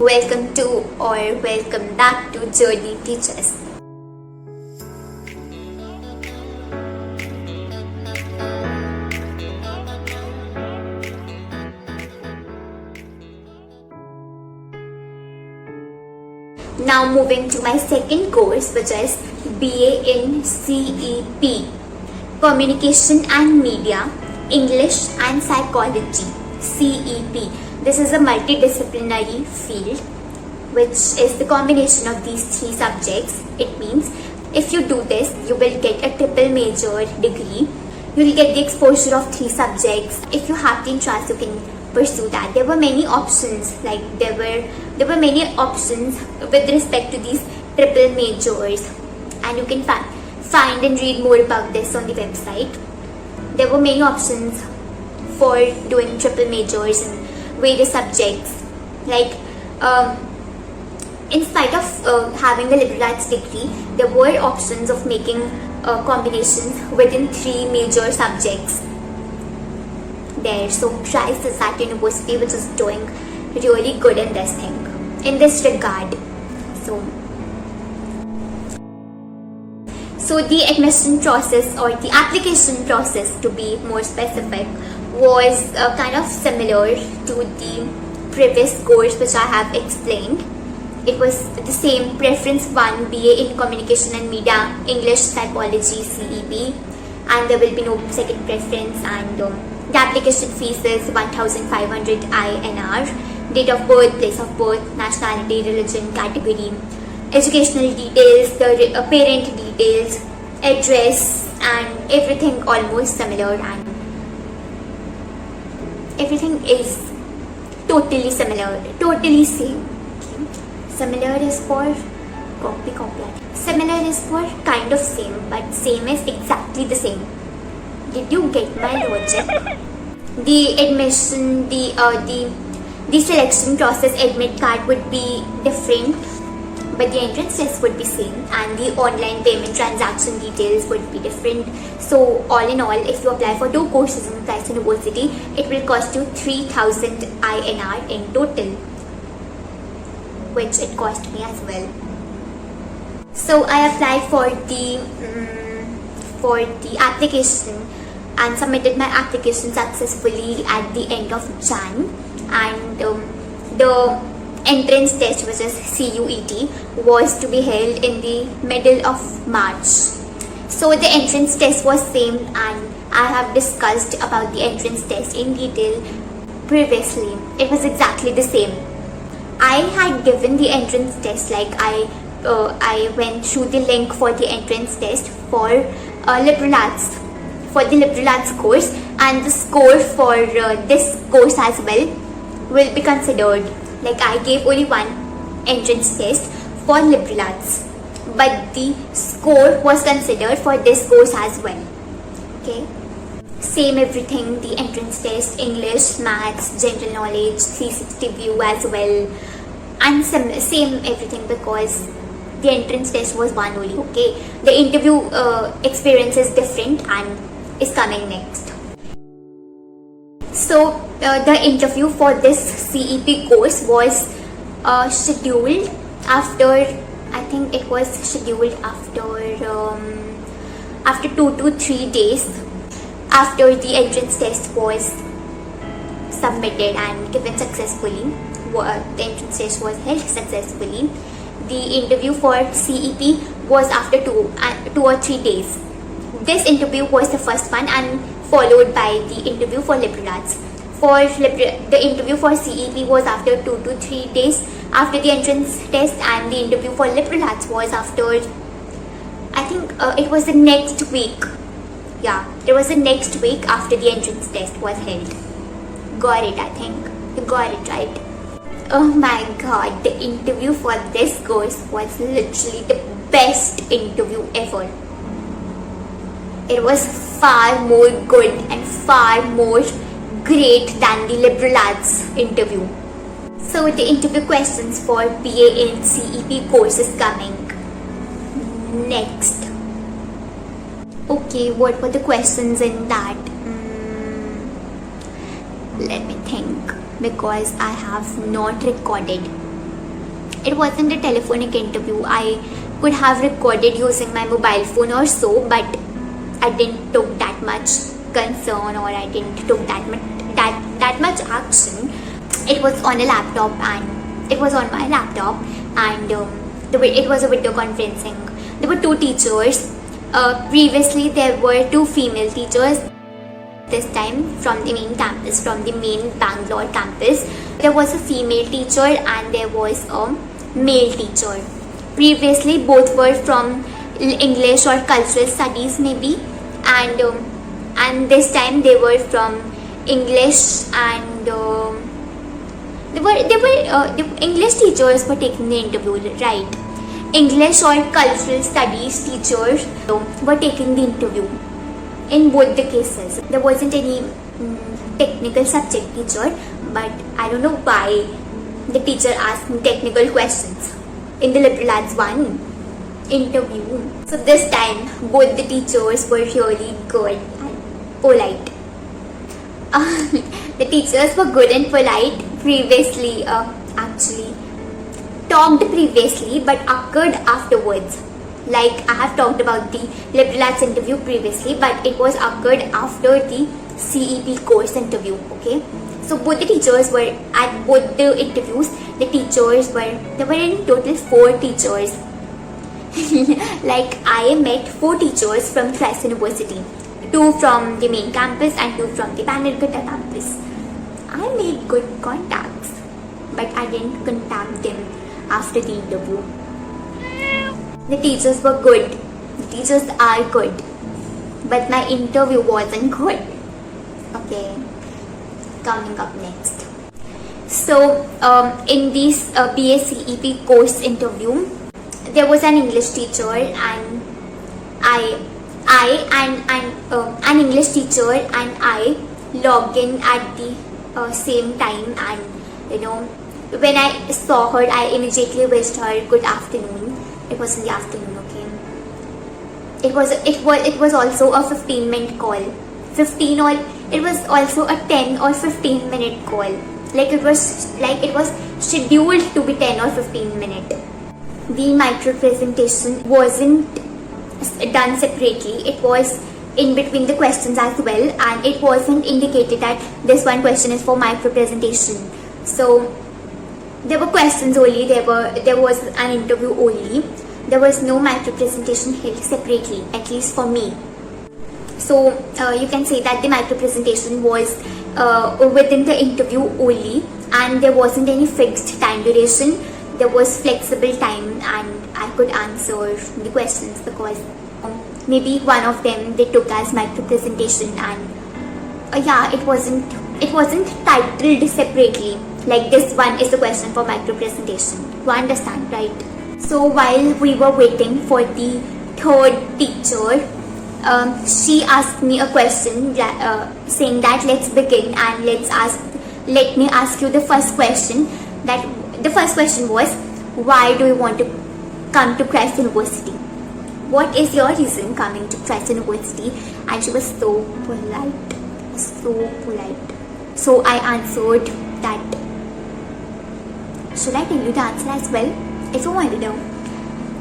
Welcome to or welcome back to Journey Teachers. Now moving to my second course, which is BA in CEP, Communication and Media, English and Psychology, CEP. This is a multidisciplinary field which is the combination of these three subjects. It means if you do this, you will get a triple major degree. You will get the exposure of three subjects. If you have the interest, you can pursue that. There were many options, there were many options with respect to these triple majors, and you can find and read more about this on the website. There were many options for doing triple majors in various subjects. In spite of having a liberal arts degree, there were options of making combinations within three major subjects there. So try that university which is doing really good in this thing, in this regard. So the admission process, or the application process to be more specific, was kind of similar to the previous course which I have explained. It was the same: preference 1, BA in Communication and Media, English, Psychology, CEP, and there will be no second preference. And the application fees is 1,500 INR. Date of birth, place of birth, nationality, religion, category, educational details, the parent details, address, and everything almost similar, and everything is totally similar, totally same. Similar is for copy. Similar is for kind of same, but same is exactly the same. Did you get my logic? The admission, the selection process, admit card would be different, but the entrance test would be same, and the online payment transaction details would be different. So all in all, if you apply for two courses in Christ University, it will cost you 3,000 INR in total, which it cost me as well. So I applied for the application and submitted my application successfully at the end of Jan, and the entrance test, which is CUET, was to be held in the middle of March. So the entrance test was same, and I have discussed about the entrance test in detail previously. It was exactly the same. I had given the entrance test, I went through the link for the entrance test for liberal arts, for the liberal arts course, and the score for this course as well will be considered. I gave only one entrance test for liberal arts, but the score was considered for this course as well. Okay, same everything: the entrance test, English, maths, general knowledge, 360 view as well, and same everything, because the entrance test was one only. Okay, the interview experience is different and is coming next. So the interview for this CEP course was scheduled after, I think it was scheduled after 2 to 3 days after the entrance test was submitted and given successfully. The entrance test was held successfully. The interview for CEP was after 2 or 3 days. This interview was the first one, and followed by the interview for liberal arts. The interview for CEP was after 2 to 3 days after the entrance test, and the interview for liberal arts was after, I think it was the next week. Yeah, it was the next week after the entrance test was held. Got it, I think. You got it right. Oh my god, the interview for this course was literally the best interview ever. It was far more good and far more great than the liberal arts interview. So the interview questions for BA in CEP course is coming next. Okay, what were the questions in that? Let me think, because I have not recorded. It wasn't a telephonic interview. I could have recorded using my mobile phone or so, but I didn't took that much concern, or I didn't took that much action. It was on a laptop, and it was on my laptop, and it was a video conferencing. There were two teachers. Previously there were two female teachers. This time from the main campus, from the main Bangalore campus, there was a female teacher and there was a male teacher. Previously both were from English or cultural studies maybe, and this time they were from English, and the English teachers were taking the interview, right? English or cultural studies teachers were taking the interview. In both the cases, there wasn't any technical subject teacher, but I don't know why the teacher asked me technical questions in the liberal arts 1 interview. So this time, both the teachers were really good and polite. The teachers were good and polite. Previously, actually talked previously, but occurred afterwards. Like I have talked about the liberal arts interview previously, but it was occurred after the CEP course interview. Okay, so both the teachers were at both the interviews. There were in total 4 teachers. Like I met 4 teachers from Christ University, 2 from the main campus and 2 from the Bannerghatta campus. I made good contacts, but I didn't contact them after the interview. The teachers were good. The teachers are good. But my interview wasn't good. Okay. Coming up next. So, in this BSCEP course interview, there was an English teacher, and an English teacher and I logged in at the same time, and when I saw her, I immediately wished her good afternoon. It was in the afternoon, okay. It was also a 15-minute call. It was also a 10 or 15-minute call. Like it was scheduled to be 10 or 15 minutes. The micro presentation wasn't done separately. It was in between the questions as well, and it wasn't indicated that this one question is for micro presentation. So there were questions only, there was an interview only. There was no micro presentation held separately, at least for me. So you can say that the micro presentation was within the interview only, and there wasn't any fixed time duration. There was flexible time, and I could answer the questions because maybe one of them they took as micro presentation, and yeah, it wasn't titled separately. Like this one is the question for micro presentation. You understand, right? So while we were waiting for the third teacher, she asked me a question saying that let's begin and let me ask you the first question. That the first question was, why do you want to come to Christ University? What is your reason coming to Christ University? And she was so polite. So I answered that. Should I tell you the answer as well? If you want to know,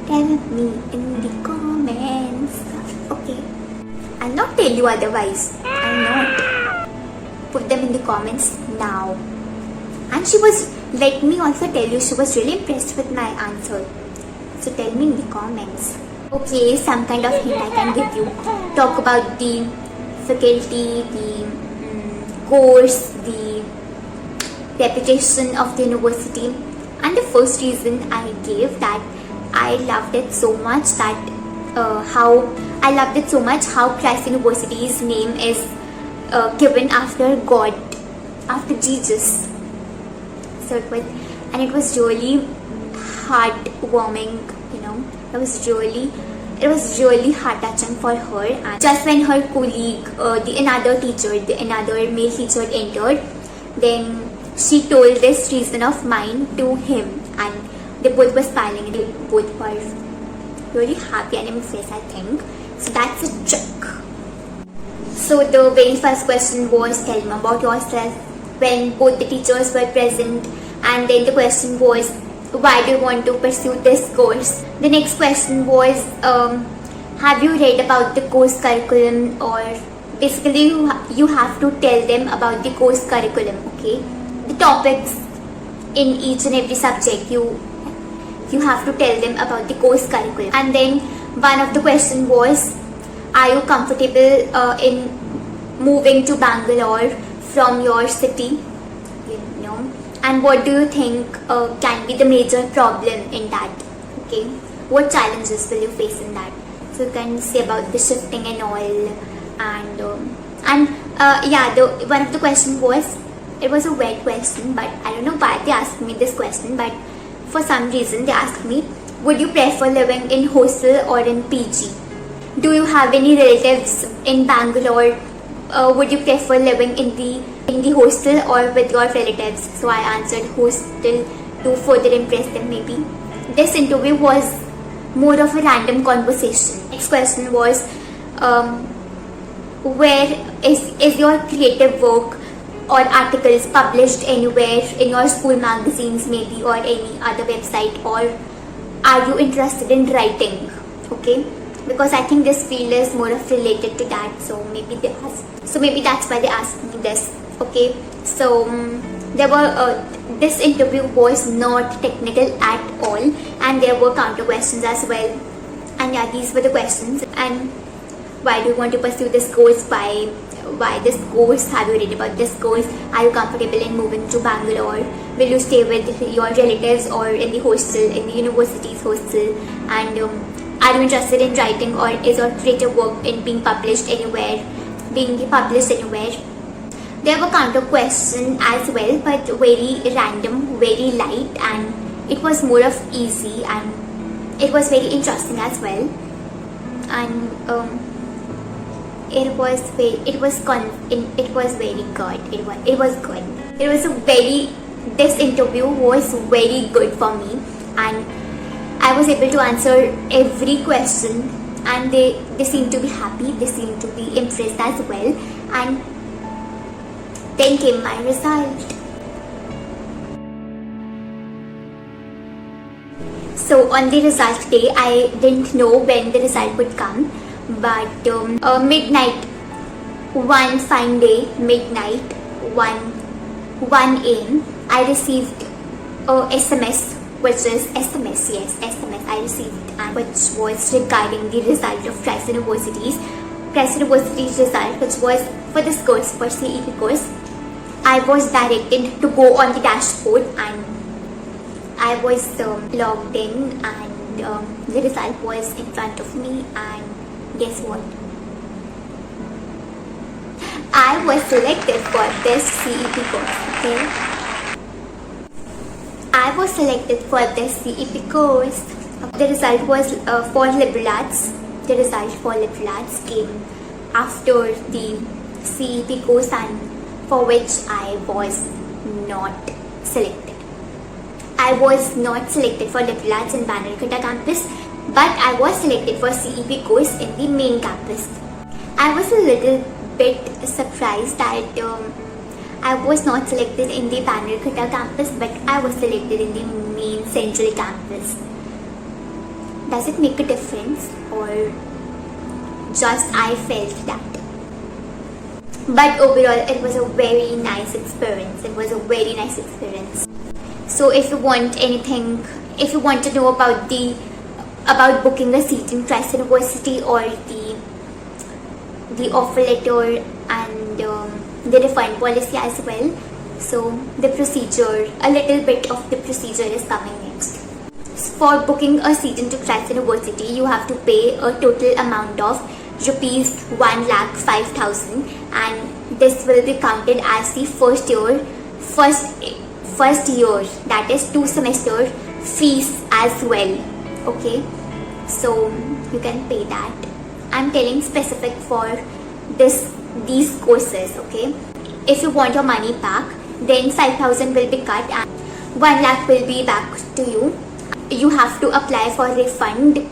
tell me in the comments. Okay. I'll not tell you otherwise. I'll not. Put them in the comments now. And let me also tell you, she was really impressed with my answer. So tell me in the comments. Okay, some kind of hint I can give you. Talk about the faculty, the course, the reputation of the university. And the first reason I gave that I loved it so much how Christ University's name is given after God, after Jesus. So it was really heartwarming, it was really heart-touching for her. And just when her colleague, another male teacher entered, then she told this reason of mine to him, and they both were smiling and they both were really happy and impressed, I think. So that's a trick. So the very first question was, tell me about yourself, when both the teachers were present, and then the question was, why do you want to pursue this course? The next question was, have you read about the course curriculum? Or basically you have to tell them about the course curriculum, okay? The topics in each and every subject, you have to tell them about the course curriculum. And then one of the question was, are you comfortable in moving to Bangalore from your city? You know, and what do you think can be the major problem in that? Okay, what challenges will you face in that? So you can say about the shifting and all, and one of the question was, it was a weird question, but I don't know why they asked me this question, but for some reason they asked me, would you prefer living in hostel or in PG? Do you have any relatives in Bangalore? Would you prefer living in the hostel or with your relatives? So I answered hostel to further impress them maybe. This interview was more of a random conversation. Next question was, where is your creative work or articles published anywhere in your school magazines maybe, or any other website, or are you interested in writing? Okay, because I think this field is more of related to that, so maybe that's why they asked me this. Okay, so there were this interview was not technical at all, and there were counter questions as well. And yeah, these were the questions. And why do you want to pursue this course? Why this course? Have you read about this course? Are you comfortable in moving to Bangalore? Will you stay with your relatives or in the hostel, in the university's hostel? And are you interested in writing, or is your creative work in being published anywhere? There were counter questions as well, but very random, very light, and it was more of easy, and it was very interesting as well. And it was very good. This interview was very good for me, and I was able to answer every question, and they seemed to be happy, they seemed to be impressed as well. And then came my result. So on the result day, I didn't know when the result would come, but midnight, one fine day, midnight, 1 a.m, I received a SMS, which is SMS, yes, SMS I received, and which was regarding the result of Christ University's result, which was for this course, for CEP course. I was directed to go on the dashboard, and I was logged in, and the result was in front of me, and guess what? I was selected for this CEP course, okay? I was selected for this CEP course. The result was for liberal arts. The result for liberal arts came after the CEP course, and for which I was not selected. I was not selected for liberal arts in Bannerkutta campus, but I was selected for CEP course in the main campus. I was a little bit surprised that I was not selected in the Bannerkutta campus, but I was selected in the main central campus. Does it make a difference, or just I felt that? But overall, it was a very nice experience. So if you want anything, if you want to know about booking a seat in Christ University, or the offer letter and the refund policy as well, so the procedure, a little bit of the procedure is coming next. For booking a seat into Christ University, you have to pay a total amount of rupees 1,05,000, and this will be counted as the first year, that is 2 semester fees as well. Okay, so you can pay that. I'm telling specific for these courses. Okay, if you want your money back, then 5,000 will be cut and 1 lakh will be back to you. You have to apply for refund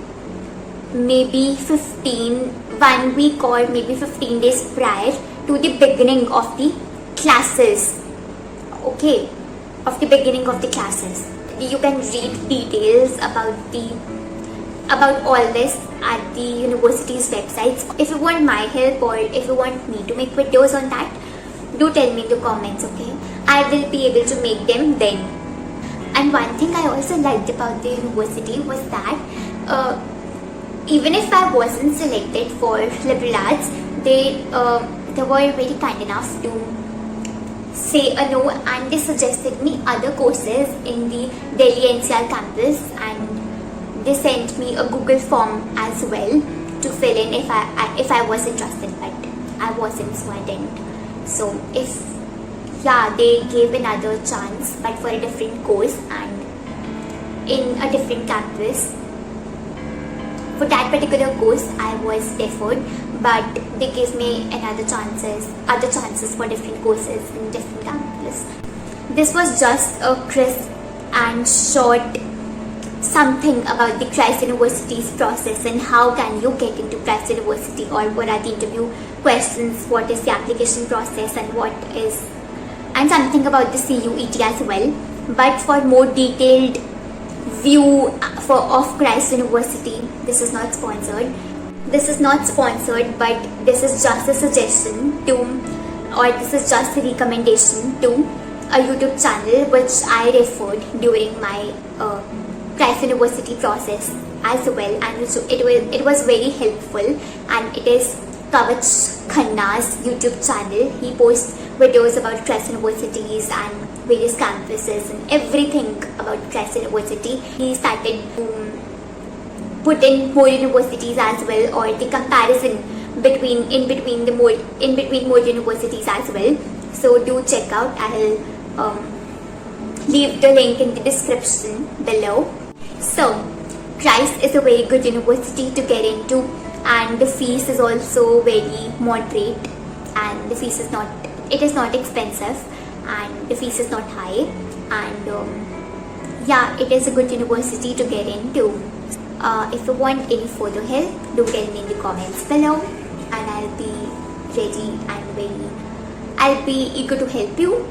maybe 1 week or maybe 15 days prior to the beginning of the classes. Okay, of the beginning of the classes. you can read details about all this at the university's websites. If you want my help or if you want me to make videos on that, do tell me in the comments, okay? I will be able to make them then. And one thing I also liked about the university was that even if I wasn't selected for liberal arts, they were very kind enough to say a no, and they suggested me other courses in the Delhi NCR campus, and they sent me a Google form as well to fill in if I was interested, but I wasn't, so I didn't. So they gave another chance, but for a different course and in a different campus. For that particular course, I was deferred, but they gave me other chances for different courses in different campus. This was just a crisp and short something about the Christ University's process and how can you get into Christ University, or what are the interview questions, what is the application process, and something about the CUET as well. But for more detailed view of Christ University, this is not sponsored, but this is just a suggestion this is just a recommendation to a YouTube channel which I referred during my Christ University process as well, and it was very helpful, and it is Kavach Khanna's YouTube channel. He posts videos about Christ Universities and various campuses and everything about Christ University. He started to put in more universities as well, or the comparison between more universities as well. So do check out. I'll leave the link in the description below. So Christ is a very good university to get into, and the fees is also very moderate, and the fees is not expensive, and the fees is not high, and it is a good university to get into. If you want any further help, do tell me in the comments below, and I'll be ready and I'll be eager to help you.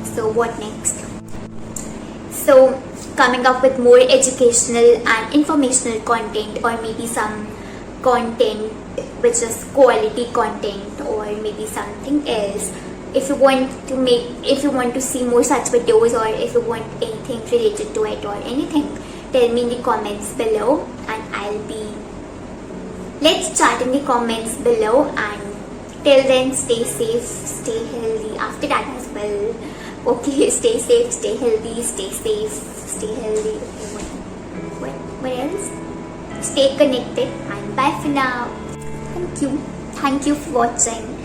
So what next? So coming up with more educational and informational content, or maybe some content which is quality content, or maybe something else. If you want to see more such videos, or if you want anything related to it or anything, tell me in the comments below, and let's chat in the comments below. And till then, stay safe, stay healthy after that as well. Okay, stay safe, stay healthy, stay safe, stay healthy. What else? Stay connected, and bye for now. Thank you for watching.